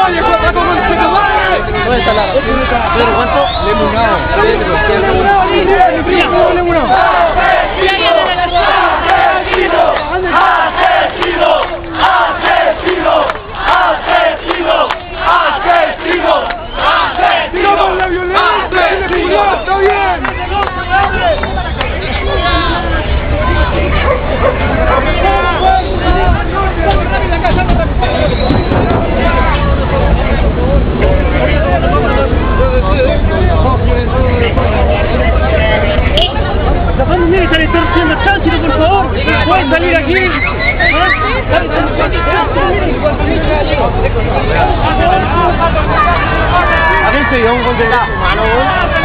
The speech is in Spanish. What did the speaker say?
Oye, ¿cuánto con el celular? ¿Dónde está la Pedro, ¿cuánto? Limonado. Limonado. La familia está haciendo tránsito, por favor. ¿Pueden salir aquí? A ver si dio un gol de la mano.